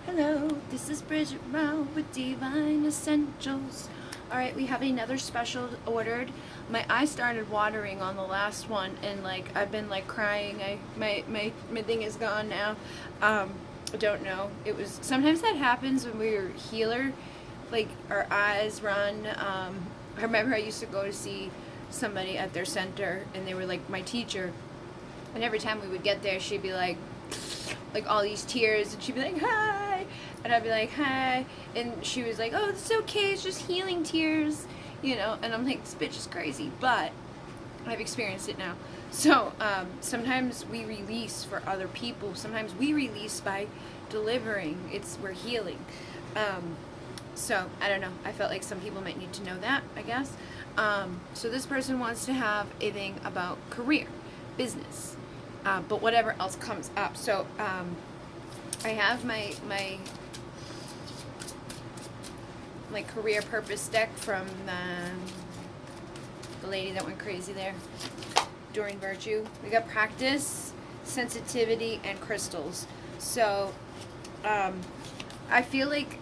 Hello, this is Bridget Rowe with Divine Essentials. Alright, we have another special ordered. My eye started watering on the last one, and I've been crying. My thing is gone now. I don't know. It was sometimes that happens when we're healer, like our eyes run. I remember I used to go to see somebody at their center, and they were like my teacher, and every time we would get there, she'd be like all these tears, and she'd be like, hi, and I'd be like, hi, and she was like, oh, it's okay, it's just healing tears, and I'm like, this bitch is crazy, but I've experienced it now. So sometimes we release for other people, sometimes we release by delivering. We're healing. So I don't know, I felt like some people might need to know that, I guess. So this person wants to have a thing about career, business, but whatever else comes up. So I have my career purpose deck from the lady that went crazy there, Doreen Virtue. We got practice, sensitivity, and crystals. So I feel like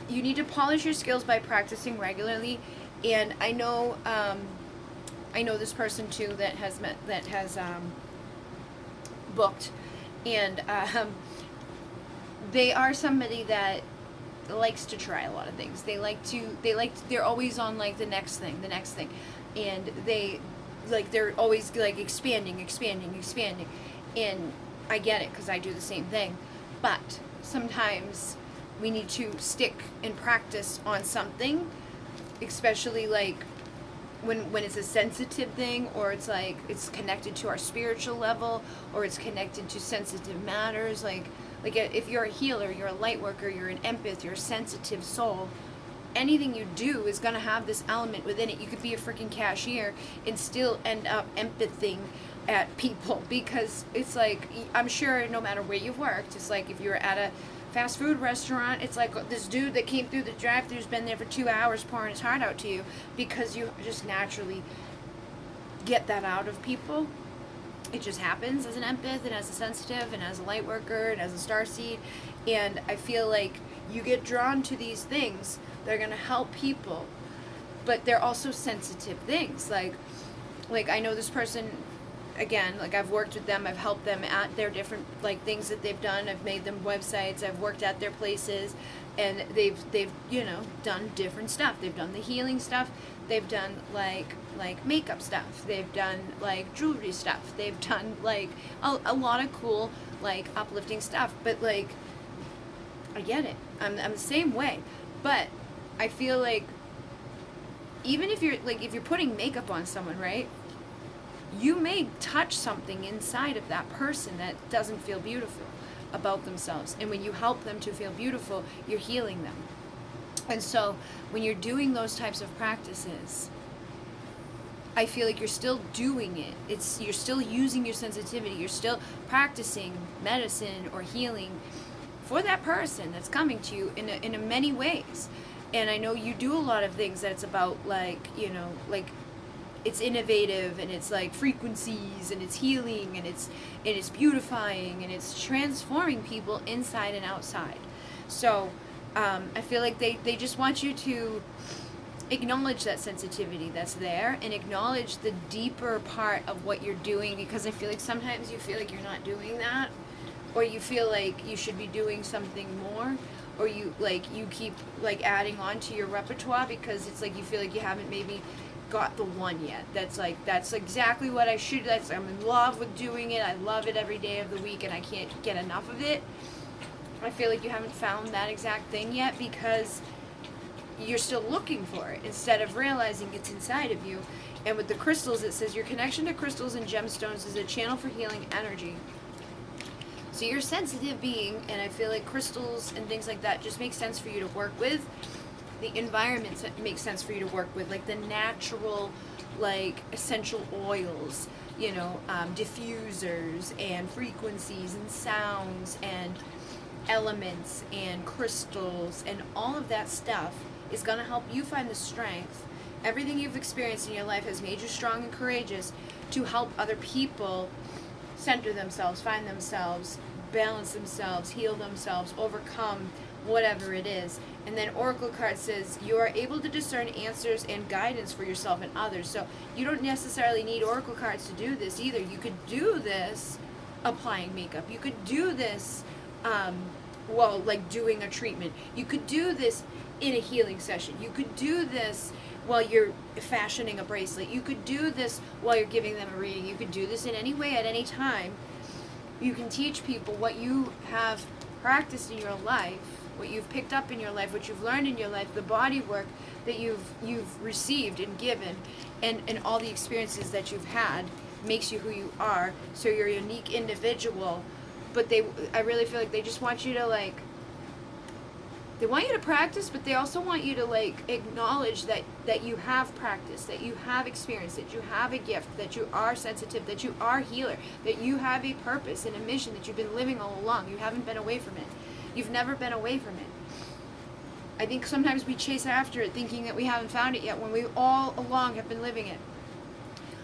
you need to polish your skills by practicing regularly. And I know this person too that has booked, and they are somebody that likes to try a lot of things. They're always on the next thing, and they're always expanding, and I get it because I do the same thing, but sometimes we need to stick and practice on something, especially when it's a sensitive thing, or it's connected to our spiritual level, or it's connected to sensitive matters, like if you're a healer, you're a light worker, you're an empath, you're a sensitive soul, anything you do is going to have this element within it. You could be a freaking cashier and still end up empathing at people, because it's I'm sure no matter where you've worked, it's if you're at a fast food restaurant, it's this dude that came through the drive-thru's been there for 2 hours pouring his heart out to you, because you just naturally get that out of people. It just happens as an empath, and as a sensitive, and as a light worker, and as a starseed. And I feel like you get drawn to these things that are going to help people, but they're also sensitive things. Like I know this person, again, I've worked with them, I've helped them at their different things that they've done. I've made them websites, I've worked at their places, and they've done different stuff. They've done the healing stuff, they've done like makeup stuff, they've done jewelry stuff, they've done a lot of cool uplifting stuff. But I get it, I'm the same way, but I feel like even if you're putting makeup on someone, right, you may touch something inside of that person that doesn't feel beautiful about themselves. And when you help them to feel beautiful, you're healing them. And so when you're doing those types of practices, I feel like you're still doing it. You're still using your sensitivity. You're still practicing medicine or healing for that person that's coming to you in a many ways. And I know you do a lot of things that it's about it's innovative, and it's frequencies, and it's healing, and it's beautifying, and it's transforming people inside and outside. So I feel like they just want you to acknowledge that sensitivity that's there, and acknowledge the deeper part of what you're doing, because I feel like sometimes you feel like you're not doing that, or you feel like you should be doing something more, or you keep adding on to your repertoire, because it's you feel like you haven't maybe got the one yet that's exactly what I should. I'm in love with doing it, I love it every day of the week, and I can't get enough of it. I feel like you haven't found that exact thing yet, because you're still looking for it instead of realizing it's inside of you. And with the crystals, it says your connection to crystals and gemstones is a channel for healing energy. So you're a sensitive being, and I feel like crystals and things like that just make sense for you to work with. The environments make sense for you to work with, the natural, essential oils, diffusers and frequencies and sounds and elements and crystals, and all of that stuff is going to help you find the strength. Everything you've experienced in your life has made you strong and courageous to help other people center themselves, find themselves, balance themselves, heal themselves, overcome whatever it is. And then Oracle card says you are able to discern answers and guidance for yourself and others. So you don't necessarily need Oracle cards to do this either. You could do this applying makeup. You could do this, like doing a treatment. You could do this in a healing session. You could do this while you're fashioning a bracelet. You could do this while you're giving them a reading. You could do this in any way at any time. You can teach people what you have practiced in your life, what you've picked up in your life, what you've learned in your life, the body work that you've received and given, and all the experiences that you've had makes you who you are. So you're a unique individual. But I really feel like they just want you to they want you to practice, but they also want you to acknowledge that you have practice, that you have experience, that you have a gift, that you are sensitive, that you are a healer, that you have a purpose and a mission that you've been living all along. You haven't been away from it. You've never been away from it. I think sometimes we chase after it thinking that we haven't found it yet when we all along have been living it.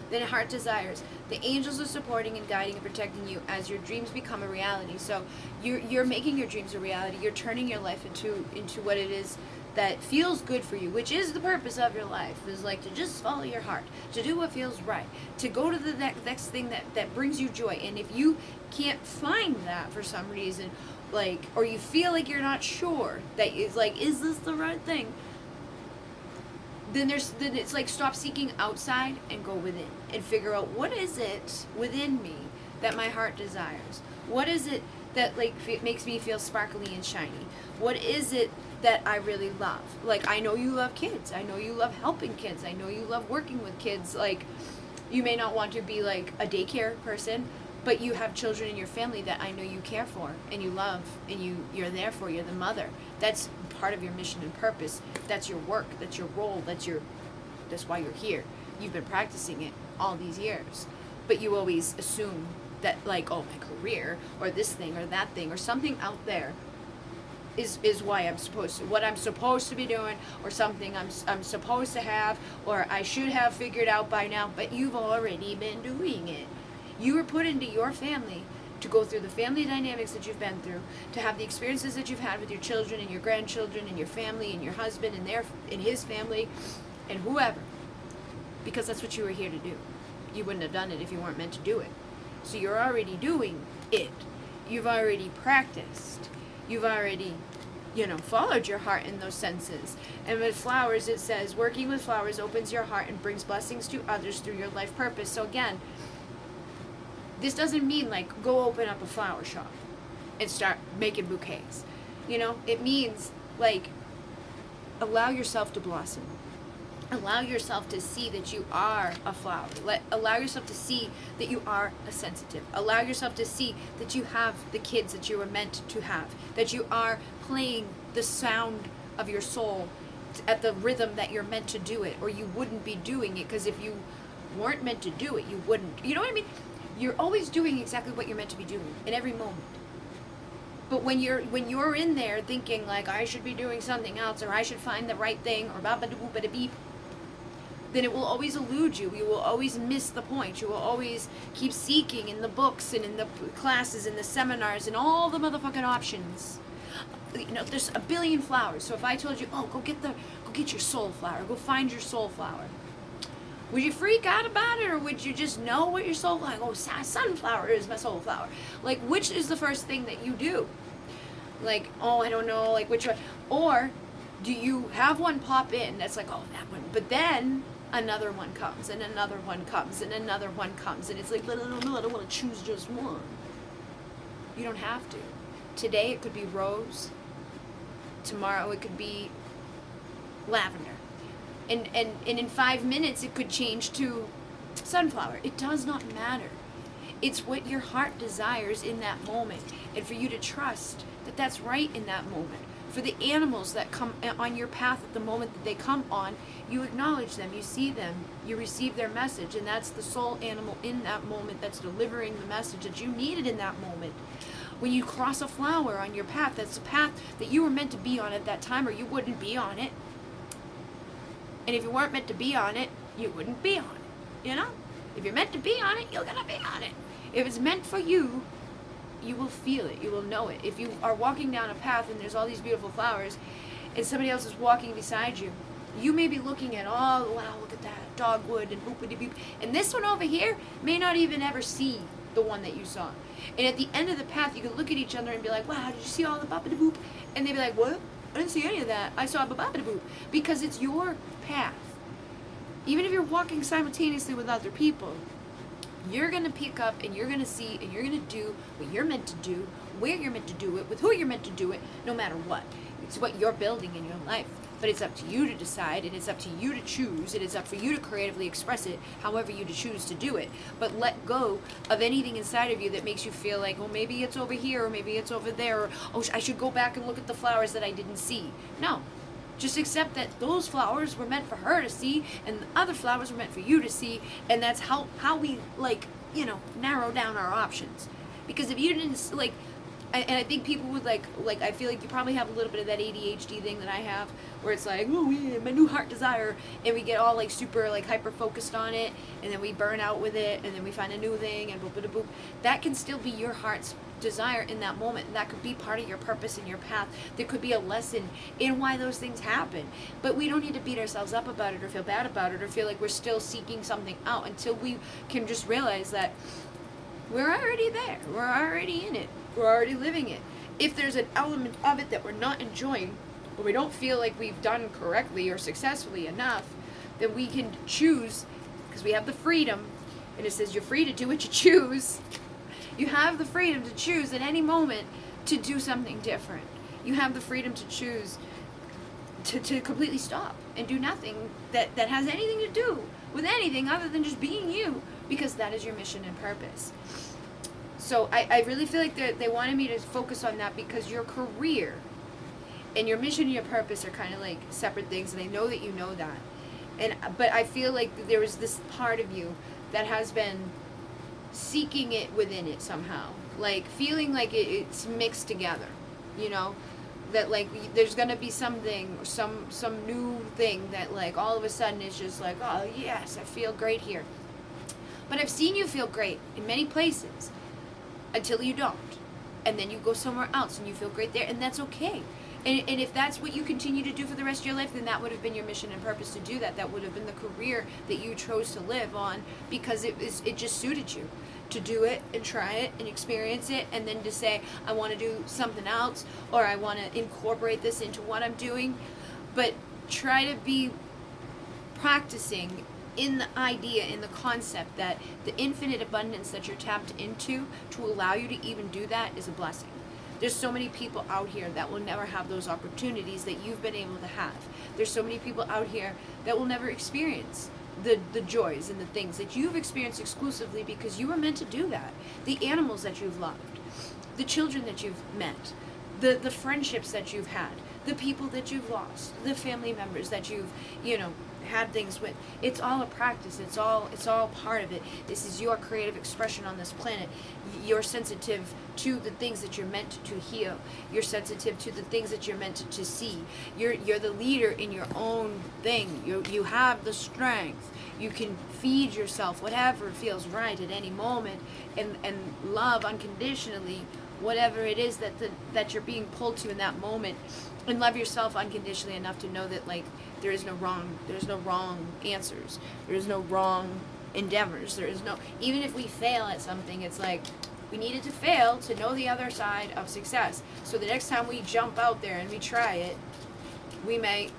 Then heart desires. The angels are supporting and guiding and protecting you as your dreams become a reality. So you're making your dreams a reality. You're turning your life into what it is that feels good for you, which is the purpose of your life, is to just follow your heart, to do what feels right, to go to the next thing that brings you joy. And if you can't find that for some reason, or you feel like you're not sure that is this the right thing, then it's stop seeking outside and go within and figure out what is it within me that my heart desires. What is it that makes me feel sparkly and shiny? What is it that I really love? I know you love kids. I know you love helping kids. I know you love working with kids. You may not want to be a daycare person, but you have children in your family that I know you care for and you love and you're there for. You're the mother. That's part of your mission and purpose. That's your work. That's your role. That's why you're here. You've been practicing it all these years, but you always assume that my career or this thing or that thing or something out there is what I'm supposed to be doing, or something I'm supposed to have, or I should have figured out by now. But you've already been doing it. You were put into your family to go through the family dynamics that you've been through, to have the experiences that you've had with your children and your grandchildren and your family and your husband and his family and whoever, because that's what you were here to do. You wouldn't have done it if you weren't meant to do it. So you're already doing it. You've already practiced. You've already, followed your heart in those senses. And with flowers, it says, working with flowers opens your heart and brings blessings to others through your life purpose. So again, this doesn't mean go open up a flower shop and start making bouquets. It means allow yourself to blossom. Allow yourself to see that you are a flower. Allow yourself to see that you are a sensitive. Allow yourself to see that you have the kids that you were meant to have. That you are playing the sound of your soul at the rhythm that you're meant to do it, or you wouldn't be doing it, because if you weren't meant to do it, you wouldn't. You know what I mean? You're always doing exactly what you're meant to be doing in every moment. But when you're in there thinking I should be doing something else, or I should find the right thing, or ba-ba-da-boo-ba-da-beep, then it will always elude you. You will always miss the point. You will always keep seeking in the books and in the classes and the seminars and all the motherfucking options. There's a billion flowers. So if I told you, go get your soul flower, go find your soul flower, would you freak out about it, or would you just know what your soul flower? Sunflower is my soul flower. Which is the first thing that you do? I don't know, which one? Or do you have one pop in that's that one, but then another one comes, and another one comes, and another one comes, and it's I don't want to choose just one. You don't have to. Today it could be rose. Tomorrow it could be lavender. And in 5 minutes it could change to sunflower. It does not matter. It's what your heart desires in that moment. And for you to trust that that's right in that moment. For the animals that come on your path at the moment that they come on, you acknowledge them, you see them, you receive their message, and that's the soul animal in that moment that's delivering the message that you needed in that moment. When you cross a flower on your path, that's the path that you were meant to be on at that time, or you wouldn't be on it. And if you weren't meant to be on it, you wouldn't be on it, If you're meant to be on it, you're gonna be on it. If it's meant for you, you will feel it. You will know it. If you are walking down a path and there's all these beautiful flowers and somebody else is walking beside you, you may be looking at, oh, wow, look at that, dogwood and boopity boop. And this one over here may not even ever see the one that you saw. And at the end of the path, you could look at each other and be like, wow, did you see all the boopity boop? And they'd be like, what? I didn't see any of that. I saw boopity boop. Because it's your path. Even if you're walking simultaneously with other people, you're going to pick up and you're going to see and you're going to do what you're meant to do, where you're meant to do it, with who you're meant to do it, no matter what. It's what you're building in your life. But it's up to you to decide, and it's up to you to choose, and it's up for you to creatively express it however you choose to do it. But let go of anything inside of you that makes you feel like, well, maybe it's over here, or maybe it's over there, or, oh, I should go back and look at the flowers that I didn't see. No. Just accept that those flowers were meant for her to see, and the other flowers were meant for you to see, and that's how we, narrow down our options. Because if you didn't, and I think people would I feel like you probably have a little bit of that ADHD thing that I have, where it's like, oh yeah, my new heart desire, and we get all super hyper focused on it, and then we burn out with it, and then we find a new thing, and boop boop boop. That can still be your heart's desire in that moment. That could be part of your purpose in your path. There could be a lesson in why those things happen. But we don't need to beat ourselves up about it or feel bad about it or feel like we're still seeking something out until we can just realize that we're already there. We're already in it. We're already living it. If there's an element of it that we're not enjoying, or we don't feel like we've done correctly or successfully enough, then we can choose, because we have the freedom, and it says you're free to do what you choose. You have the freedom to choose at any moment to do something different. You have the freedom to choose to completely stop and do nothing that has anything to do with anything other than just being you, because that is your mission and purpose. So I really feel like they wanted me to focus on that, because your career and your mission and your purpose are kind of like separate things, and I know that you know that. But I feel like there was this part of you that has been seeking it within it somehow, feeling like it's mixed together, that there's gonna be something, some new thing that all of a sudden is just oh yes, I feel great here. But I've seen you feel great in many places until you don't, and then you go somewhere else and you feel great there, and that's okay. And if that's what you continue to do for the rest of your life, then that would have been your mission and purpose to do that. That would have been the career that you chose to live on, because it just suited you to do it and try it and experience it, and then to say, I want to do something else, or I want to incorporate this into what I'm doing. But try to be practicing in the idea, in the concept that the infinite abundance that you're tapped into to allow you to even do that is a blessing. There's so many people out here that will never have those opportunities that you've been able to have. There's so many people out here that will never experience the joys and the things that you've experienced exclusively because you were meant to do that. The animals that you've loved, the children that you've met, the friendships that you've had, the people that you've lost, the family members that you've, had things with. It's all a practice. It's all part of it. This is your creative expression on this planet. You're sensitive to the things that you're meant to heal. You're sensitive to the things that you're meant to see. You're the leader in your own thing. You have the strength. You can feed yourself whatever feels right at any moment, and love unconditionally whatever it is that you're being pulled to in that moment, and love yourself unconditionally enough to know that there's no wrong answers, there's no wrong endeavors, even if we fail at something, it's we needed to fail to know the other side of success, so the next time we jump out there and we try it, we might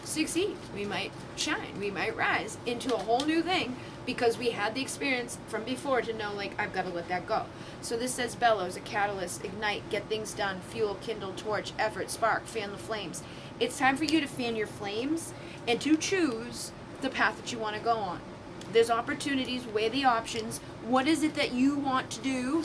succeed, we might shine, we might rise into a whole new thing, because we had the experience from before to know I've got to let that go. So this says bellows, a catalyst, ignite, get things done, fuel, kindle, torch, effort, spark, fan the flames. It's time for you to fan your flames and to choose the path that you want to go on. There's opportunities, weigh the options. What is it that you want to do?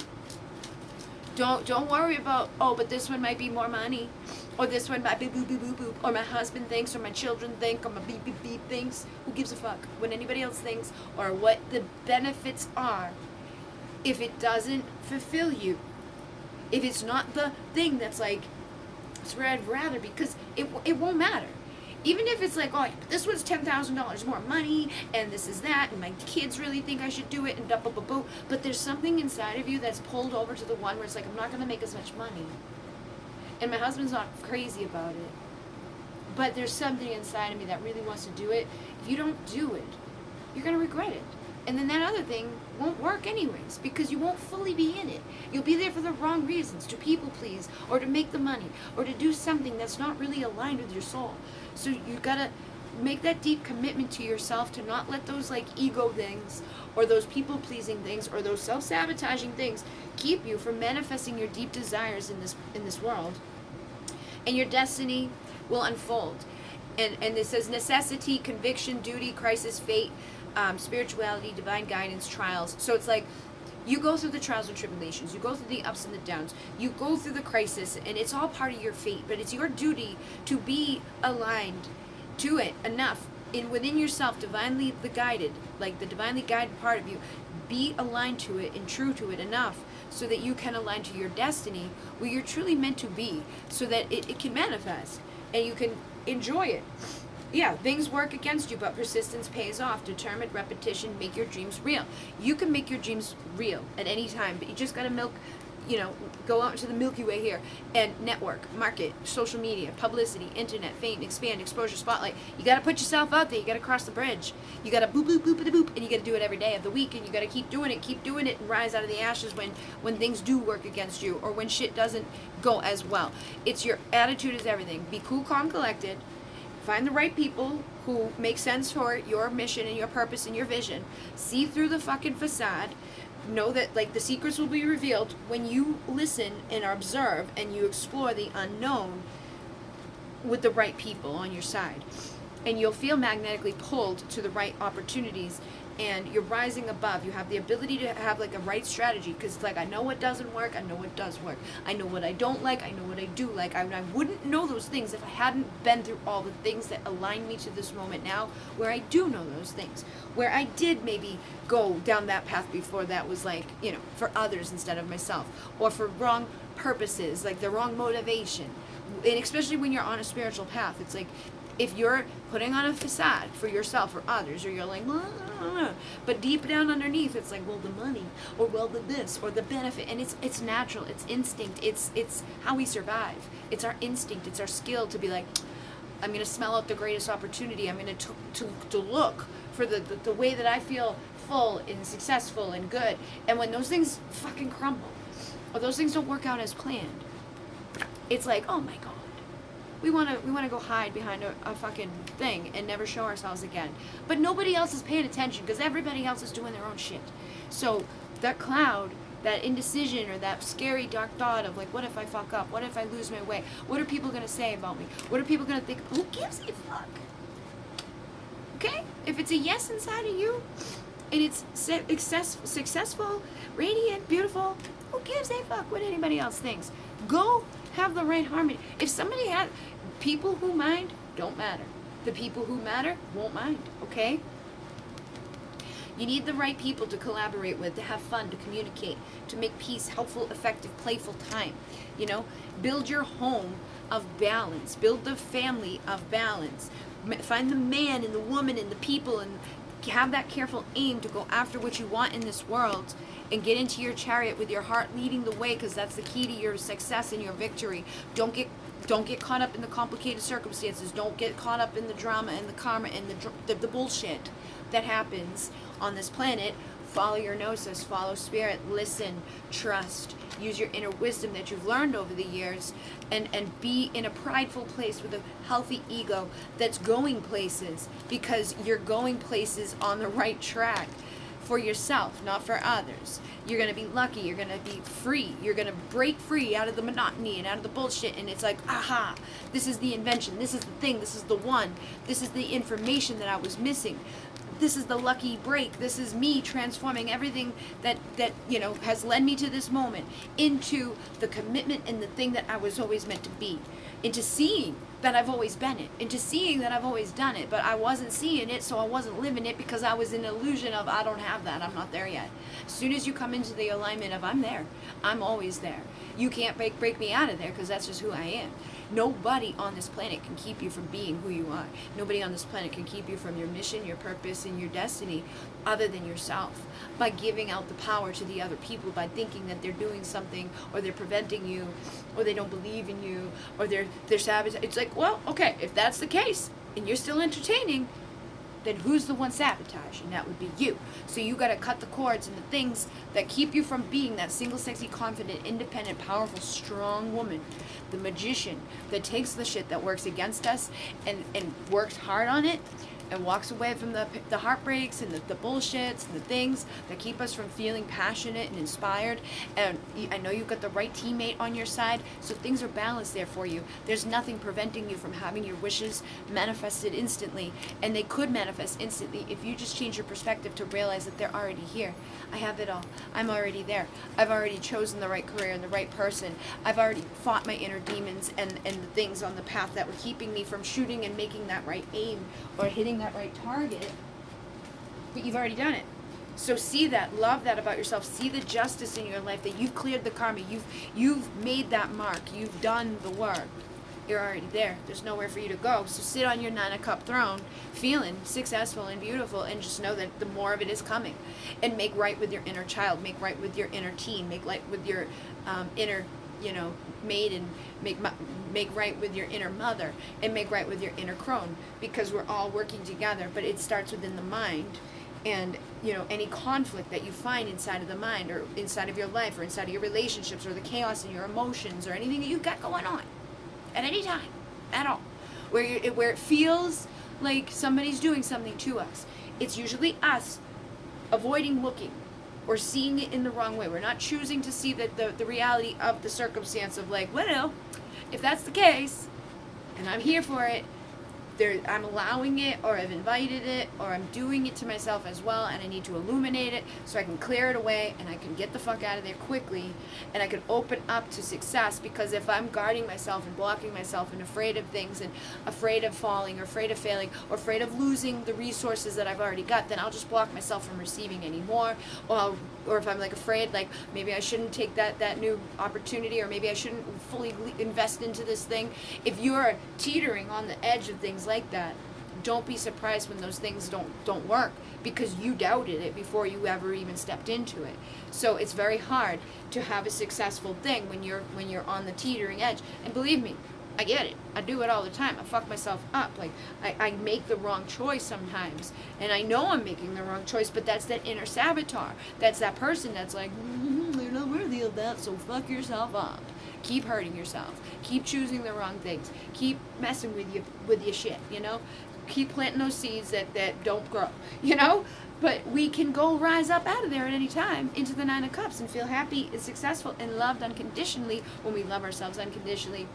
Don't worry about, but this one might be more money, or this one might be boop boop boop boop, or my husband thinks, or my children think, or my beep beep beep thinks. Who gives a fuck what anybody else thinks, or what the benefits are, if it doesn't fulfill you, if it's not the thing that's it's where I'd rather, because it won't matter. Even if it's like, oh, this one's $10,000 more money, and this is that, and my kids really think I should do it, and da ba ba boo. But there's something inside of you that's pulled over to the one where it's like, I'm not going to make as much money. And my husband's not crazy about it. But there's something inside of me that really wants to do it. If you don't do it, you're going to regret it. And then that other thing won't work anyways, because you won't fully be in it. You'll be there for the wrong reasons, to people please, or to make the money, or to do something that's not really aligned with your soul. So you gotta make that deep commitment to yourself to not let those like ego things, or those people pleasing things, or those self-sabotaging things keep you from manifesting your deep desires in this world. And your destiny will unfold. And it says necessity, conviction, duty, crisis, fate, spirituality, divine guidance, trials. So it's like you go through the trials and tribulations, you go through the ups and the downs, you go through the crisis, and it's all part of your fate. But it's your duty to be aligned to it enough within yourself, divinely guided, like the divinely guided part of you. Be aligned to it and true to it enough so that you can align to your destiny where you're truly meant to be, so that it can manifest and you can enjoy it. Yeah, things work against you, but persistence pays off. Determined repetition, make your dreams real. You can make your dreams real at any time, but you just gotta go out into the Milky Way here and network, market, social media, publicity, internet, fame, expand, exposure, spotlight. You gotta put yourself out there. You gotta cross the bridge. You gotta boop, boop, boop, boop, and you gotta do it every day of the week, and you gotta keep doing it, and rise out of the ashes when things do work against you, or when shit doesn't go as well. It's your attitude is everything. Be cool, calm, collected. Find the right people who make sense for your mission and your purpose and your vision. See through the fucking facade. Know that like the secrets will be revealed when you listen and observe and you explore the unknown with the right people on your side. And you'll feel magnetically pulled to the right opportunities, and you're rising above. You have the ability to have like a right strategy, because like I know what doesn't work, I know what does work. I know what I don't like, I know what I do like. I wouldn't know those things if I hadn't been through all the things that align me to this moment now, where I do know those things, where I did maybe go down that path before that was like, for others instead of myself, or for wrong purposes, like the wrong motivation. And especially when you're on a spiritual path, it's like, if you're putting on a facade for yourself or others, or you're like, but deep down underneath, it's like, well, the money, or well, the this, or the benefit, and it's natural, it's instinct, it's how we survive. It's our instinct, it's our skill to be like, I'm gonna smell out the greatest opportunity. I'm gonna to look for the way that I feel full and successful and good. And when those things fucking crumble, or those things don't work out as planned, it's like, oh my god. We want to go hide behind a fucking thing and never show ourselves again. But nobody else is paying attention because everybody else is doing their own shit. So that cloud, that indecision, or that scary dark thought of like, what if I fuck up? What if I lose my way? What are people going to say about me? What are people going to think? Who gives a fuck? Okay? If it's a yes inside of you and it's successful, radiant, beautiful, who gives a fuck what anybody else thinks? Go have the right harmony. If somebody had people who mind don't matter. The people who matter won't mind, okay? You need the right people to collaborate with, to have fun, to communicate, to make peace, helpful, effective, playful time. Build your home of balance. Build the family of balance. Find the man and the woman and the people, and have that careful aim to go after what you want in this world, and get into your chariot with your heart leading the way, because that's the key to your success and your victory. Don't get caught up in the complicated circumstances. Don't get caught up in the drama and the karma and the bullshit that happens on this planet. Follow your gnosis, follow spirit, listen, trust, use your inner wisdom that you've learned over the years, and be in a prideful place with a healthy ego that's going places, because you're going places on the right track. For yourself, not for others. You're going to be lucky. You're going to be free. You're going to break free out of the monotony and out of the bullshit. And it's like, aha, this is the invention. This is the thing. This is the one. This is the information that I was missing. This is the lucky break. This is me transforming everything that has led me to this moment into the commitment and the thing that I was always meant to be. Into seeing that I've always been it, into seeing that I've always done it, but I wasn't seeing it, so I wasn't living it because I was in an illusion of I don't have that, I'm not there yet. As soon as you come into the alignment of I'm there, I'm always there. You can't break me out of there because that's just who I am. Nobody on this planet can keep you from being who you are. Nobody on this planet can keep you from your mission, your purpose, and your destiny other than yourself. By giving out the power to the other people, by thinking that they're doing something, or they're preventing you, or they don't believe in you, or they're sabotaging. It's like, well, okay, if that's the case, and you're still entertaining, then who's the one sabotaging? That would be you. So you got to cut the cords and the things that keep you from being that single, sexy, confident, independent, powerful, strong woman. The magician that takes the shit that works against us and works hard on it and walks away from the heartbreaks and the bullshits and the things that keep us from feeling passionate and inspired. And I know you've got the right teammate on your side, so things are balanced there for you. There's nothing preventing you from having your wishes manifested instantly, and they could manifest instantly if you just change your perspective to realize that they're already here. I have it all. I'm already there. I've already chosen the right career and the right person. I've already fought my inner demons and the things on the path that were keeping me from shooting and making that right aim or hitting that right target. But you've already done it. So see that, love that about yourself. See the justice in your life, that you've cleared the karma. You've made that mark. You've done the work. You're already there. There's nowhere for you to go. So sit on your 9 of Cup throne, feeling successful and beautiful, and just know that the more of it is coming. And make right with your inner child. Make right with your inner teen. Make right with your inner, maiden. Make right with your inner mother, and make right with your inner crone, because we're all working together. But it starts within the mind. And any conflict that you find inside of the mind, or inside of your life, or inside of your relationships, or the chaos in your emotions, or anything that you've got going on at any time at all, where it feels like somebody's doing something to us, it's usually us avoiding looking or seeing it in the wrong way. We're not choosing to see the reality of the circumstance of like, well, if that's the case and I'm here for it, I'm allowing it, or I've invited it, or I'm doing it to myself as well, and I need to illuminate it so I can clear it away and I can get the fuck out of there quickly, and I can open up to success. Because if I'm guarding myself and blocking myself and afraid of things, and afraid of falling, or afraid of failing, or afraid of losing the resources that I've already got, then I'll just block myself from receiving anymore. Or if I'm like afraid, like maybe I shouldn't take that new opportunity, or maybe I shouldn't fully invest into this thing. If you're teetering on the edge of things like that, don't be surprised when those things don't work, because you doubted it before you ever even stepped into it. So it's very hard to have a successful thing when you're on the teetering edge. And believe me, I get it. I do it all the time. I fuck myself up. Like, I make the wrong choice sometimes. And I know I'm making the wrong choice, but that's that inner saboteur. That's that person that's like, you're not worthy of that, so fuck yourself up. Keep hurting yourself. Keep choosing the wrong things. Keep messing with your shit, Keep planting those seeds that don't grow, But we can go rise up out of there at any time into the 9 of Cups and feel happy and successful and loved unconditionally when we love ourselves unconditionally.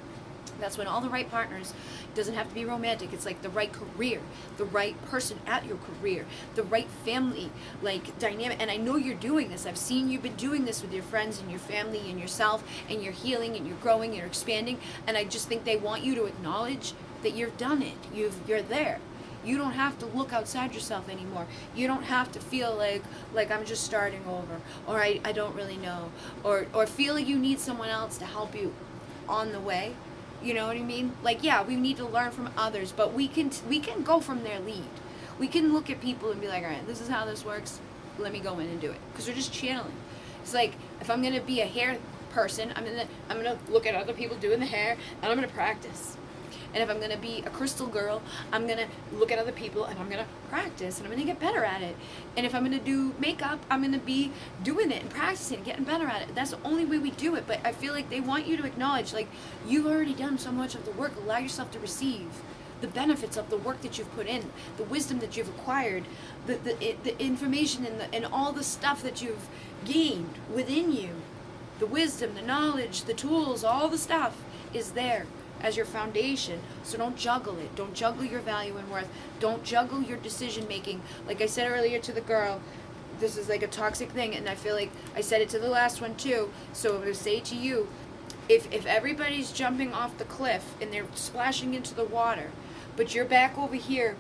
That's when all the right partners, doesn't have to be romantic, it's like the right career, the right person at your career, the right family, like dynamic. And I know you're doing this. I've seen you've been doing this with your friends and your family and yourself, and you're healing and you're growing and you're expanding. And I just think they want you to acknowledge that you've done it. You're there. You don't have to look outside yourself anymore. You don't have to feel like I'm just starting over, or I don't really know, or feel like you need someone else to help you on the way. You know what I mean? Like, yeah, we need to learn from others, but we can go from their lead. We can look at people and be like, all right, this is how this works. Let me go in and do it, because we're just channeling. It's like, if I'm gonna be a hair person, I'm gonna look at other people doing the hair, and I'm gonna practice. And if I'm going to be a crystal girl, I'm going to look at other people and I'm going to practice and I'm going to get better at it. And if I'm going to do makeup, I'm going to be doing it and practicing and getting better at it. That's the only way we do it. But I feel like they want you to acknowledge, like, you've already done so much of the work. Allow yourself to receive the benefits of the work that you've put in, the wisdom that you've acquired, the information and all the stuff that you've gained within you. The wisdom, the knowledge, the tools, all the stuff is there as your foundation. So don't juggle it. Don't juggle your value and worth. Don't juggle your decision making. Like I said earlier to the girl, this is like a toxic thing, and I feel like I said it to the last one too, so I'm going to say it to you. If everybody's jumping off the cliff and they're splashing into the water, but you're back over here,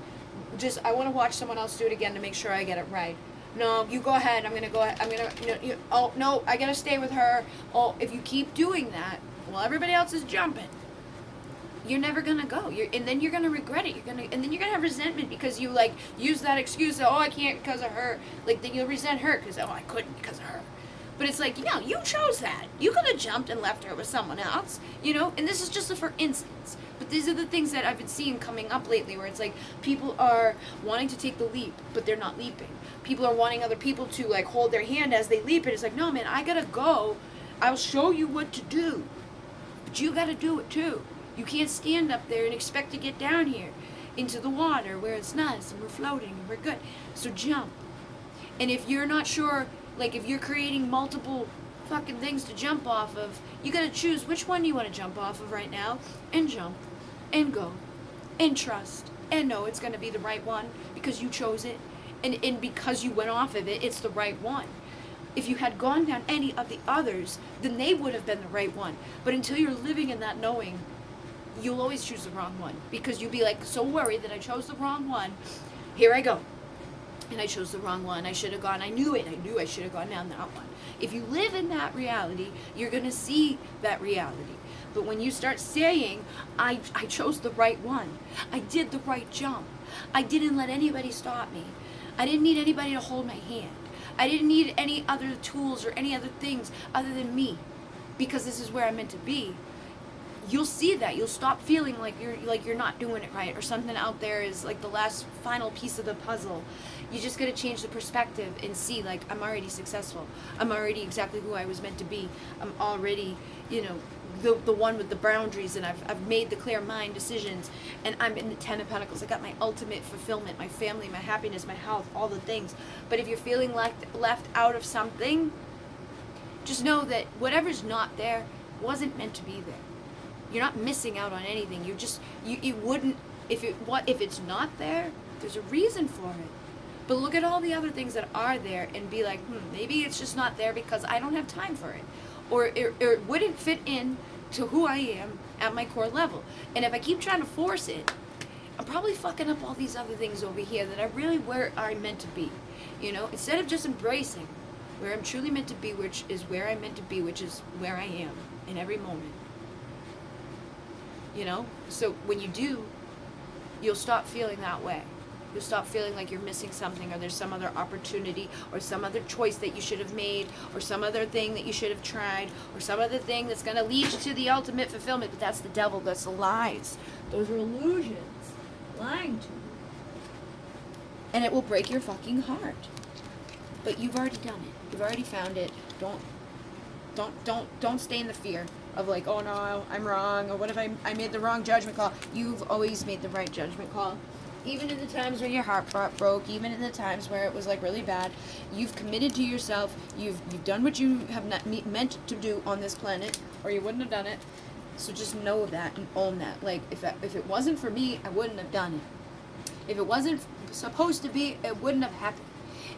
just I want to watch someone else do it again to make sure I get it right. No, you go ahead. I'm gonna go ahead. I'm gonna. Oh no, I gotta stay with her. Oh, if you keep doing that while everybody else is jumping, you're never gonna go. And then you're gonna regret it. And then you're gonna have resentment because you like use that excuse that, oh, I can't because of her. Like then you'll resent her because, oh, I couldn't because of her. But it's like, you chose that. You could have jumped and left her with someone else, And this is just for instance. But these are the things that I've been seeing coming up lately, where it's like people are wanting to take the leap, but they're not leaping. People are wanting other people to like hold their hand as they leap, and it's like, no, man, I gotta go. I'll show you what to do, but you gotta do it too. You can't stand up there and expect to get down here into the water where it's nice and we're floating and we're good. So jump. And if you're not sure, like if you're creating multiple fucking things to jump off of, you gotta choose which one you want to jump off of right now, and jump, and go, and trust, and know it's gonna be the right one because you chose it, and because you went off of it, it's the right one. If you had gone down any of the others, then they would have been the right one. But until you're living in that knowing, you'll always choose the wrong one because you'll be like so worried that I chose the wrong one. Here I go. And I chose the wrong one. I should have gone. I knew it. I knew I should have gone down that one. If you live in that reality, you're going to see that reality. But when you start saying, I chose the right one. I did the right jump. I didn't let anybody stop me. I didn't need anybody to hold my hand. I didn't need any other tools or any other things other than me, because this is where I'm meant to be. You'll see that. You'll stop feeling like you're not doing it right, or something out there is like the last final piece of the puzzle. You just gotta change the perspective and see, like, I'm already successful. I'm already exactly who I was meant to be. I'm already, the one with the boundaries, and I've made the clear mind decisions, and I'm in the 10 of Pentacles. I got my ultimate fulfillment, my family, my happiness, my health, all the things. But if you're feeling left out of something, just know that whatever's not there wasn't meant to be there. You're not missing out on anything. You wouldn't, if it's not there, there's a reason for it. But look at all the other things that are there and be like, maybe it's just not there because I don't have time for it. Or it wouldn't fit in to who I am at my core level. And if I keep trying to force it, I'm probably fucking up all these other things over here that are really where I'm meant to be. Instead of just embracing where I'm truly meant to be, which is where I'm meant to be, which is where I am in every moment. So when you do, you'll stop feeling that way. You'll stop feeling like you're missing something, or there's some other opportunity, or some other choice that you should have made, or some other thing that you should have tried, or some other thing that's going to lead you to the ultimate fulfillment. But that's the devil. That's the lies. Those are illusions. Lying to you. And it will break your fucking heart. But you've already done it. You've already found it. Don't stay in the fear of like, oh no, I'm wrong, or what if I made the wrong judgment call. You've always made the right judgment call. Even in the times where your heart broke, even in the times where it was like really bad, you've committed to yourself. You've done what you have not meant to do on this planet, or you wouldn't have done it. So just know that and own that. Like if it wasn't for me, I wouldn't have done it. If it wasn't supposed to be, it wouldn't have happened.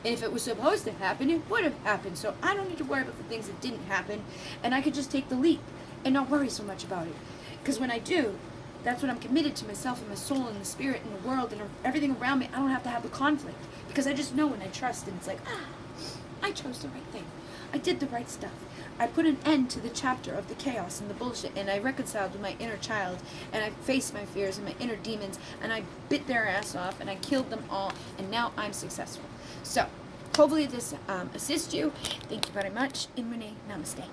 And if it was supposed to happen, it would have happened. So I don't need to worry about the things that didn't happen, and I could just take the leap and not worry so much about it. Because when I do, that's when I'm committed to myself and my soul and the spirit and the world and everything around me. I don't have to have the conflict because I just know and I trust, and it's like, I chose the right thing. I did the right stuff. I put an end to the chapter of the chaos and the bullshit, and I reconciled with my inner child, and I faced my fears and my inner demons, and I bit their ass off, and I killed them all, and now I'm successful. So hopefully this assists you. Thank you very much. In Renee, namaste.